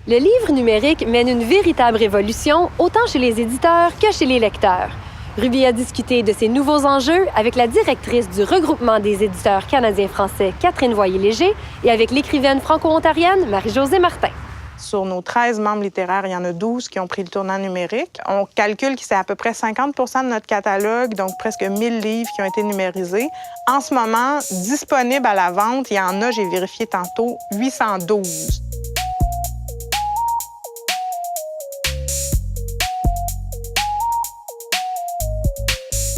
Le livre numérique mène une véritable révolution, autant chez les éditeurs que chez les lecteurs. Ruby a discuté de ces nouveaux enjeux avec la directrice du regroupement des éditeurs canadiens-français, Catherine Voyer-Léger, et avec l'écrivaine franco-ontarienne, Marie-Josée Martin. Sur nos 13 membres littéraires, il y en a 12 qui ont pris le tournant numérique. On calcule que c'est à peu près 50 de notre catalogue, donc presque 1000 livres qui ont été numérisés. En ce moment, disponibles à la vente, il y en a, j'ai vérifié tantôt, 812.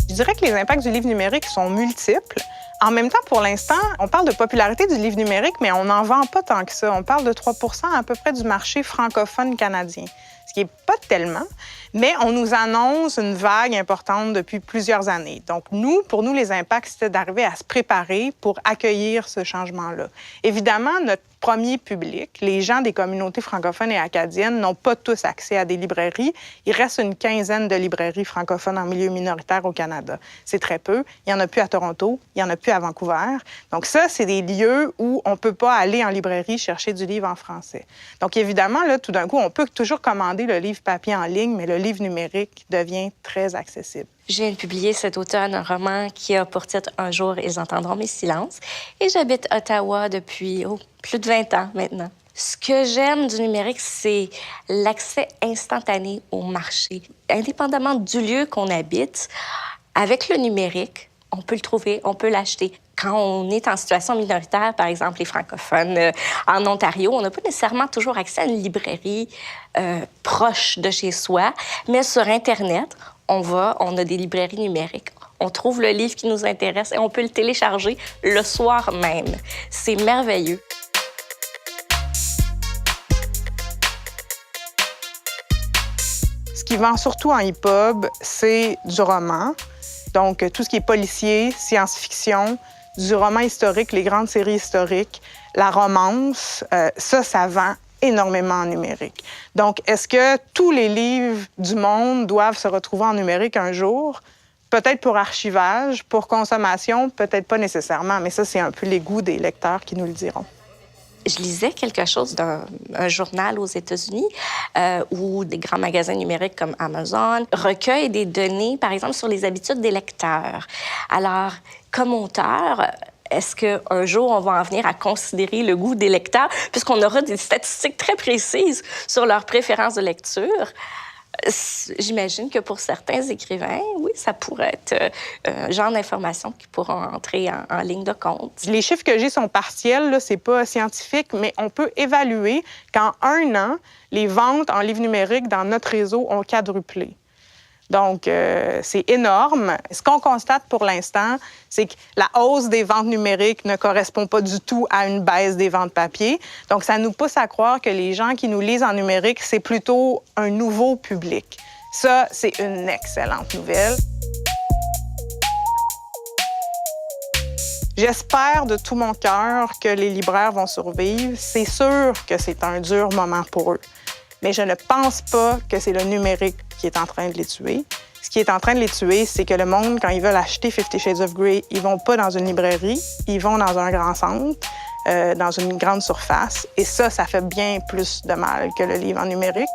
Je dirais que les impacts du livre numérique sont multiples. En même temps, pour l'instant, on parle de popularité du livre numérique, mais on n'en vend pas tant que ça. On parle de 3 à peu près du marché francophone canadien, ce qui n'est pas tellement, mais on nous annonce une vague importante depuis plusieurs années. Donc, pour nous, les impacts, c'était d'arriver à se préparer pour accueillir ce changement-là. Évidemment, notre premier public, les gens des communautés francophones et acadiennes, n'ont pas tous accès à des librairies. Il reste une quinzaine de librairies francophones en milieu minoritaire au Canada. C'est très peu. Il n'y en a plus à Toronto, il n'y en a plus à Vancouver. Donc ça, c'est des lieux où on ne peut pas aller en librairie chercher du livre en français. Donc évidemment, là, tout d'un coup, on peut toujours commander le livre papier en ligne, mais le livre numérique devient très accessible. Je viens de publier cet automne un roman qui a pour titre « Un jour, ils entendront mes silences ». Et j'habite Ottawa depuis plus de 20 ans maintenant. Ce que j'aime du numérique, c'est l'accès instantané au marché. Indépendamment du lieu qu'on habite, avec le numérique, on peut le trouver, on peut l'acheter. Quand on est en situation minoritaire, par exemple les francophones en Ontario, on n'a pas nécessairement toujours accès à une librairie proche de chez soi, mais sur Internet, on a des librairies numériques. On trouve le livre qui nous intéresse et on peut le télécharger le soir même. C'est merveilleux. Ce qui vend surtout en hip-hop, c'est du roman. Donc, tout ce qui est policier, science-fiction, du roman historique, les grandes séries historiques, la romance, ça vend énormément en numérique. Donc, est-ce que tous les livres du monde doivent se retrouver en numérique un jour? Peut-être pour archivage, pour consommation, peut-être pas nécessairement, mais ça, c'est un peu les goûts des lecteurs qui nous le diront. Je lisais quelque chose d'un journal aux États-Unis où des grands magasins numériques comme Amazon recueillent des données, par exemple, sur les habitudes des lecteurs. Alors, comme auteur, est-ce qu'un jour, on va en venir à considérer le goût des lecteurs, puisqu'on aura des statistiques très précises sur leurs préférences de lecture? J'imagine que pour certains écrivains, oui, ça pourrait être un genre d'information qui pourra entrer en ligne de compte. Les chiffres que j'ai sont partiels, là, c'est pas scientifique, mais on peut évaluer qu'en 1 an, les ventes en livres numériques dans notre réseau ont quadruplé. Donc, c'est énorme. Ce qu'on constate pour l'instant, c'est que la hausse des ventes numériques ne correspond pas du tout à une baisse des ventes papier. Donc, ça nous pousse à croire que les gens qui nous lisent en numérique, c'est plutôt un nouveau public. Ça, c'est une excellente nouvelle. J'espère de tout mon cœur que les libraires vont survivre. C'est sûr que c'est un dur moment pour eux. Mais je ne pense pas que c'est le numérique qui est en train de les tuer. Ce qui est en train de les tuer, c'est que le monde, quand ils veulent acheter 50 Shades of Grey, ils vont pas dans une librairie, ils vont dans un grand centre, dans une grande surface. Et ça fait bien plus de mal que le livre en numérique.